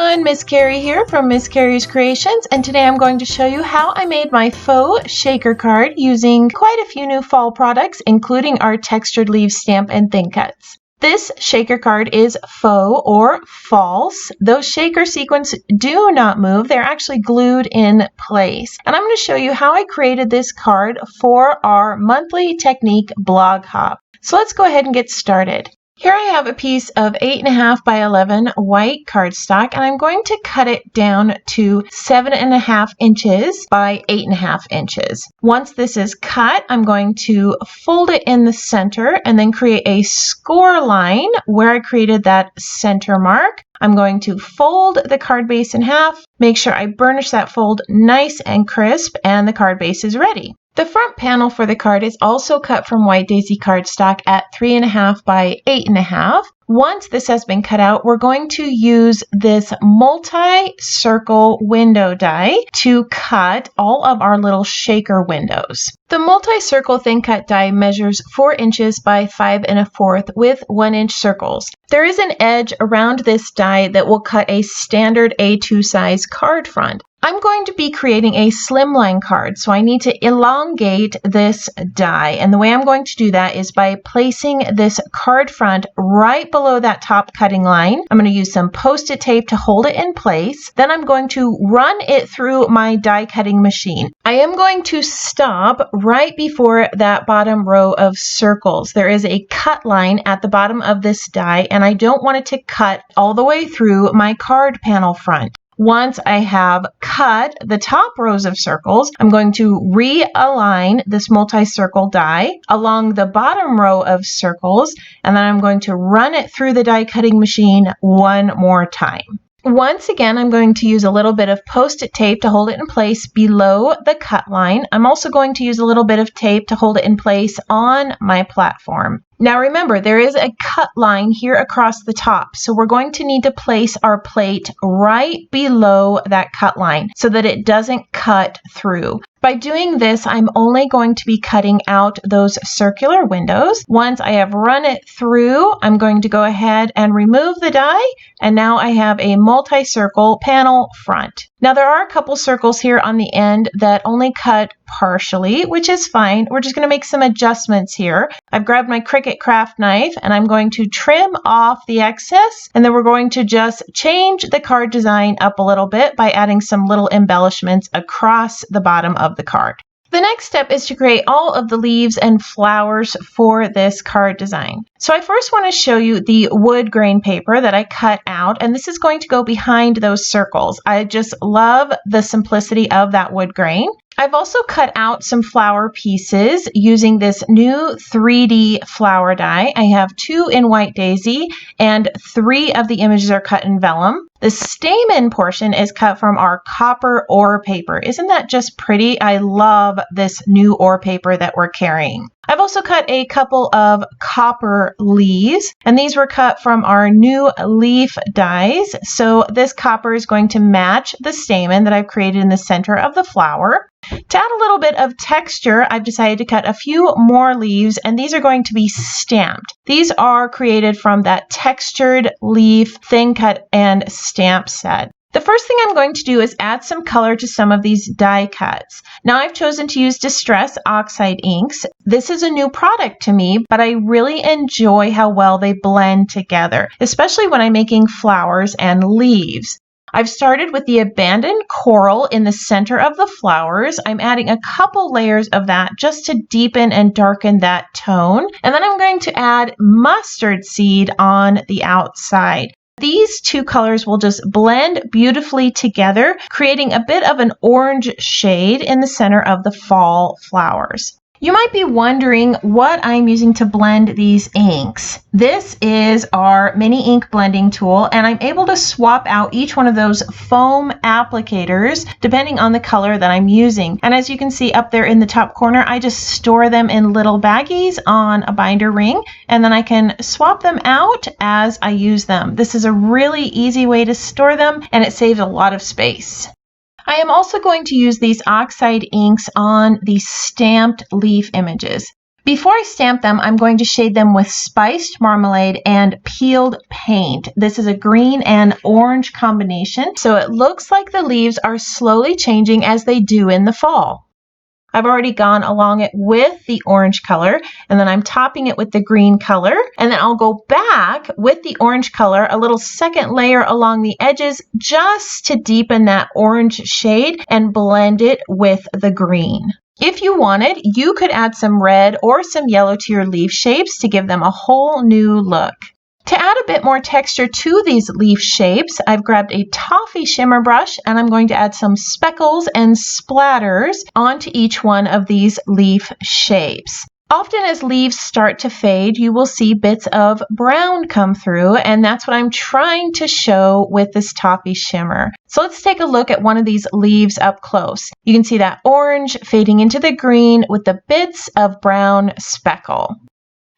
everyone, Miss Carrie here from Miss Carrie's Creations, and today I'm going to show you how I made my faux shaker card using quite a few new fall products, including our textured leaf stamp and thin cuts. This shaker card is faux or false. Those shaker sequins do not move. They're actually glued in place. And I'm going to show you how I created this card for our monthly technique blog hop. So let's go ahead and get started. Here I have a piece of 8.5 by 11 white cardstock, and I'm going to cut it down to 7.5 inches by 8.5 inches. Once this is cut, I'm going to fold it in the center and then create a score line where I created that center mark. I'm going to fold the card base in half, make sure I burnish that fold nice and crisp, and the card base is ready. The front panel for the card is also cut from white daisy cardstock at 3.5 by 8.5. Once this has been cut out, we're going to use this multi-circle window die to cut all of our little shaker windows. The multi-circle thin cut die measures 4 inches by 5 1/4 with 1 inch circles. There is an edge around this die that will cut a standard A2 size card front. I'm going to be creating a slimline card, so I need to elongate this die. And the way I'm going to do that is by placing this card front right below that top cutting line. I'm going to use some post-it tape to hold it in place. Then I'm going to run it through my die cutting machine. I am going to stop right before that bottom row of circles. There is a cut line at the bottom of this die, and I don't want it to cut all the way through my card panel front. Once I have cut the top rows of circles, I'm going to realign this multi-circle die along the bottom row of circles, and then I'm going to run it through the die cutting machine one more time. Once again, I'm going to use a little bit of post-it tape to hold it in place below the cut line. I'm also going to use a little bit of tape to hold it in place on my platform. Now remember, there is a cut line here across the top, so we're going to need to place our plate right below that cut line so that it doesn't cut through. By doing this, I'm only going to be cutting out those circular windows. Once I have run it through, I'm going to go ahead and remove the die, and now I have a multi-circle panel front. Now there are a couple circles here on the end that only cut partially, which is fine. We're just going to make some adjustments here. I've grabbed my Cricut craft knife and I'm going to trim off the excess, and then we're going to just change the card design up a little bit by adding some little embellishments across the bottom of the card. The next step is to create all of the leaves and flowers for this card design. So I first want to show you the wood grain paper that I cut out, and this is going to go behind those circles. I just love the simplicity of that wood grain. I've also cut out some flower pieces using this new 3D flower die. I have 2 in white daisy and 3 of the images are cut in vellum. The stamen portion is cut from our copper ore paper. Isn't that just pretty? I love this new ore paper that we're carrying. I've also cut a couple of copper leaves, and these were cut from our new leaf dies. So this copper is going to match the stamen that I've created in the center of the flower. To add a little bit of texture, I've decided to cut a few more leaves, and these are going to be stamped. These are created from that textured leaf thin cut and stamp set. The first thing I'm going to do is add some color to some of these die cuts. Now I've chosen to use Disress Oxide Inks. This is a new product to me, but I really enjoy how well they blend together, especially when I'm making flowers and leaves. I've started with the abandoned coral in the center of the flowers. I'm adding a couple layers of that just to deepen and darken that tone. And then I'm going to add mustard seed on the outside. These two colors will just blend beautifully together, creating a bit of an orange shade in the center of the fall flowers. You might be wondering what I'm using to blend these inks. This is our mini ink blending tool, and I'm able to swap out each one of those foam applicators depending on the color that I'm using. And as you can see up there in the top corner, I just store them in little baggies on a binder ring, and then I can swap them out as I use them. This is a really easy way to store them, and it saves a lot of space. I am also going to use these oxide inks on the stamped leaf images. Before I stamp them, I'm going to shade them with spiced marmalade and peeled paint. This is a green and orange combination, so it looks like the leaves are slowly changing as they do in the fall. I've already gone along it with the orange color, and then I'm topping it with the green color, and then I'll go back with the orange color, a little second layer along the edges just to deepen that orange shade and blend it with the green. If you wanted, you could add some red or some yellow to your leaf shapes to give them a whole new look. To add a bit more texture to these leaf shapes, I've grabbed a toffee shimmer brush and I'm going to add some speckles and splatters onto each one of these leaf shapes. Often as leaves start to fade, you will see bits of brown come through, and that's what I'm trying to show with this toffee shimmer. So let's take a look at one of these leaves up close. You can see that orange fading into the green with the bits of brown speckle.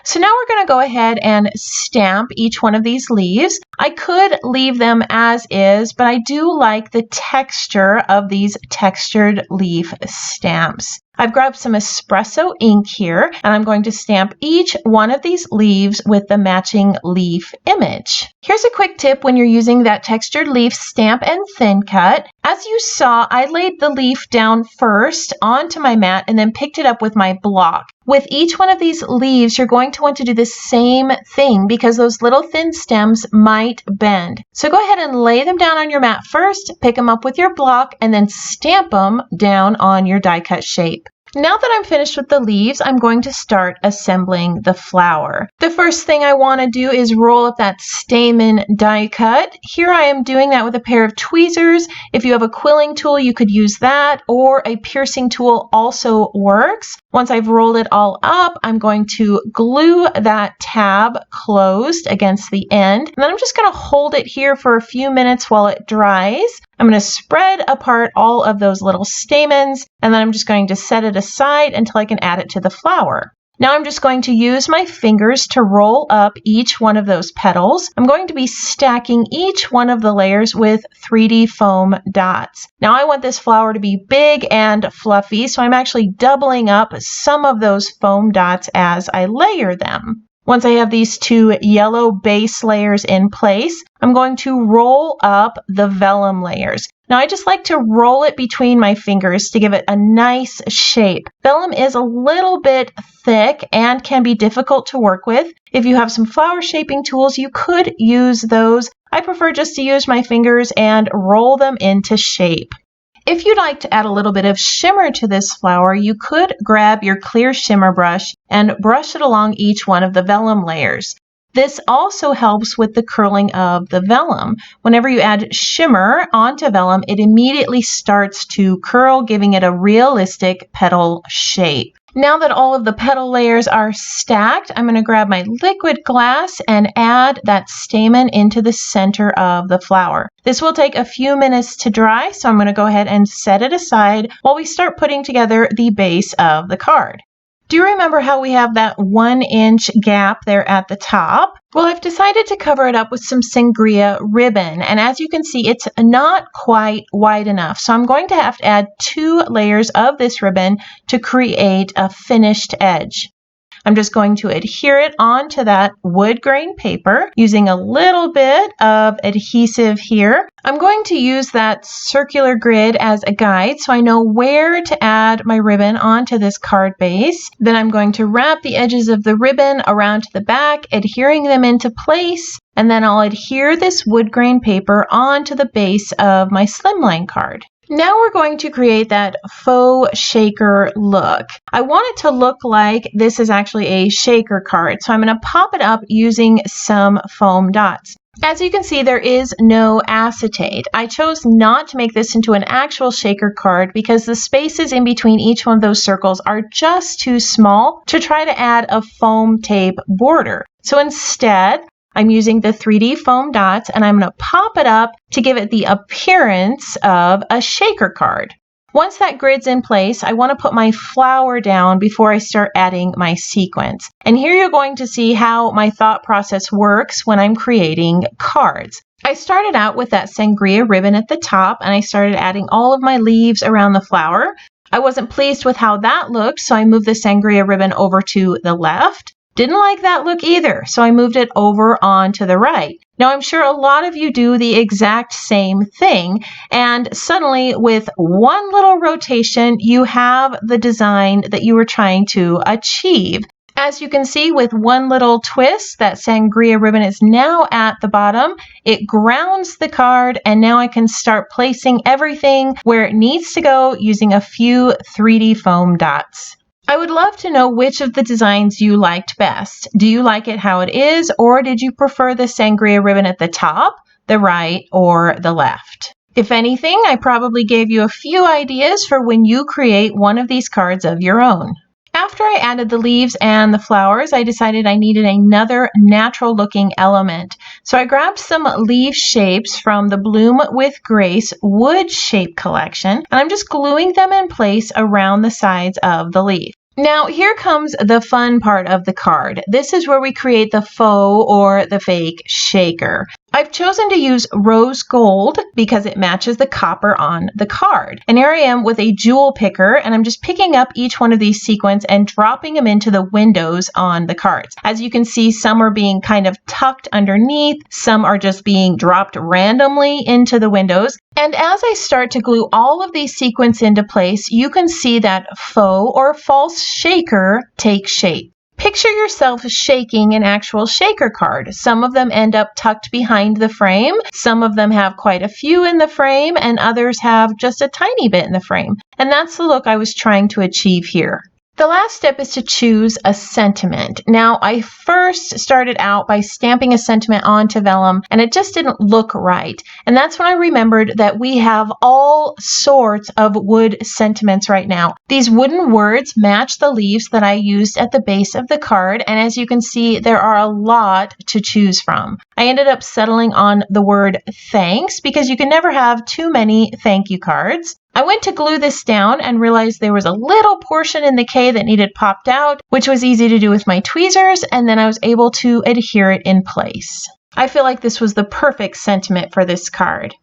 So now we're going to go ahead and stamp each one of these leaves. I could leave them as is, but I do like the texture of these textured leaf stamps. I've grabbed some espresso ink here, and I'm going to stamp each one of these leaves with the matching leaf image. Here's a quick tip when you're using that textured leaf stamp and thin cut. As you saw, I laid the leaf down first onto my mat and then picked it up with my block. With each one of these leaves, you're going to want to do the same thing because those little thin stems might bend. So go ahead and lay them down on your mat first, pick them up with your block, and then stamp them down on your die cut shape. Now that I'm finished with the leaves, I'm going to start assembling the flower. The first thing I want to do is roll up that stamen die cut. Here I am doing that with a pair of tweezers. If you have a quilling tool, you could use that, or a piercing tool also works. Once I've rolled it all up, I'm going to glue that tab closed against the end. And then I'm just going to hold it here for a few minutes while it dries. I'm going to spread apart all of those little stamens, and then I'm just going to set it aside until I can add it to the flower. Now I'm just going to use my fingers to roll up each one of those petals. I'm going to be stacking each one of the layers with 3D foam dots. Now I want this flower to be big and fluffy, so I'm actually doubling up some of those foam dots as I layer them. Once I have these two yellow base layers in place, I'm going to roll up the vellum layers. Now I just like to roll it between my fingers to give it a nice shape. Vellum is a little bit thick and can be difficult to work with. If you have some flower shaping tools, you could use those. I prefer just to use my fingers and roll them into shape. If you'd like to add a little bit of shimmer to this flower, you could grab your clear shimmer brush and brush it along each one of the vellum layers. This also helps with the curling of the vellum. Whenever you add shimmer onto vellum, it immediately starts to curl, giving it a realistic petal shape. Now that all of the petal layers are stacked, I'm going to grab my liquid glass and add that stamen into the center of the flower. This will take a few minutes to dry, so I'm going to go ahead and set it aside while we start putting together the base of the card. Do you remember how we have that 1-inch gap there at the top? Well, I've decided to cover it up with some sangria ribbon, and as you can see, it's not quite wide enough. So I'm going to have to add 2 layers of this ribbon to create a finished edge. I'm just going to adhere it onto that wood grain paper using a little bit of adhesive here. I'm going to use that circular grid as a guide so I know where to add my ribbon onto this card base. Then I'm going to wrap the edges of the ribbon around to the back, adhering them into place, and then I'll adhere this wood grain paper onto the base of my Slimline card. Now we're going to create that faux shaker look. I want it to look like this is actually a shaker card, so I'm going to pop it up using some foam dots. As you can see, there is no acetate. I chose not to make this into an actual shaker card because the spaces in between each one of those circles are just too small to try to add a foam tape border. So instead, I'm using the 3D foam dots and I'm going to pop it up to give it the appearance of a shaker card. Once that grid's in place, I want to put my flower down before I start adding my sequins. And here you're going to see how my thought process works when I'm creating cards. I started out with that sangria ribbon at the top and I started adding all of my leaves around the flower. I wasn't pleased with how that looked, so I moved the sangria ribbon over to the left. Didn't like that look either, so I moved it over on to the right. Now, I'm sure a lot of you do the exact same thing, and suddenly with one little rotation, you have the design that you were trying to achieve. As you can see, with one little twist, that sangria ribbon is now at the bottom. It grounds the card, and now I can start placing everything where it needs to go using a few 3D foam dots. I would love to know which of the designs you liked best. Do you like it how it is, or did you prefer the sangria ribbon at the top, the right, or the left? If anything, I probably gave you a few ideas for when you create one of these cards of your own. After I added the leaves and the flowers, I decided I needed another natural looking element. So I grabbed some leaf shapes from the Bloom with Grace wood shape collection, and I'm just gluing them in place around the sides of the leaf. Now, here comes the fun part of the card. This is where we create the faux or the fake shaker. I've chosen to use rose gold because it matches the copper on the card. And here I am with a jewel picker, and I'm just picking up each one of these sequins and dropping them into the windows on the cards. As you can see, some are being kind of tucked underneath, some are just being dropped randomly into the windows. And as I start to glue all of these sequins into place, you can see that faux or false shaker take shape. Picture yourself shaking an actual shaker card. Some of them end up tucked behind the frame, some of them have quite a few in the frame, and others have just a tiny bit in the frame. And that's the look I was trying to achieve here. The last step is to choose a sentiment. Now, I first started out by stamping a sentiment onto vellum, and it just didn't look right. And that's when I remembered that we have all sorts of wood sentiments right now. These wooden words match the leaves that I used at the base of the card, and as you can see, there are a lot to choose from. I ended up settling on the word thanks because you can never have too many thank you cards. I went to glue this down and realized there was a little portion in the K that needed popped out, which was easy to do with my tweezers, and then I was able to adhere it in place. I feel like this was the perfect sentiment for this card.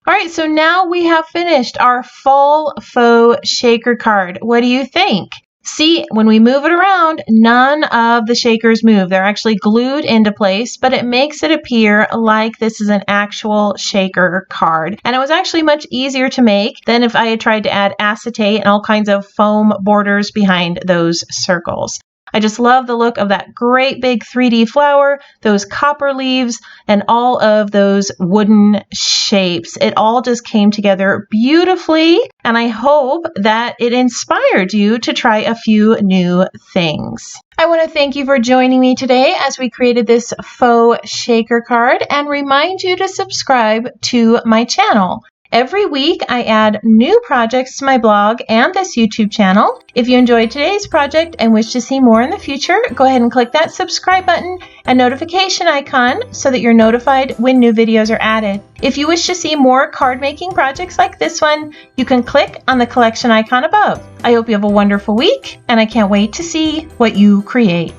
All right, so now we have finished our fall faux shaker card. What do you think? See, when we move it around, none of the shakers move. They're actually glued into place, but it makes it appear like this is an actual shaker card. And it was actually much easier to make than if I had tried to add acetate and all kinds of foam borders behind those circles. I just love the look of that great big 3D flower, those copper leaves, and all of those wooden shapes. It all just came together beautifully, and I hope that it inspired you to try a few new things. I want to thank you for joining me today as we created this faux shaker card, and remind you to subscribe to my channel. Every week, I add new projects to my blog and this YouTube channel. If you enjoyed today's project and wish to see more in the future, go ahead and click that subscribe button and notification icon so that you're notified when new videos are added. If you wish to see more card making projects like this one, you can click on the collection icon above. I hope you have a wonderful week, and I can't wait to see what you create.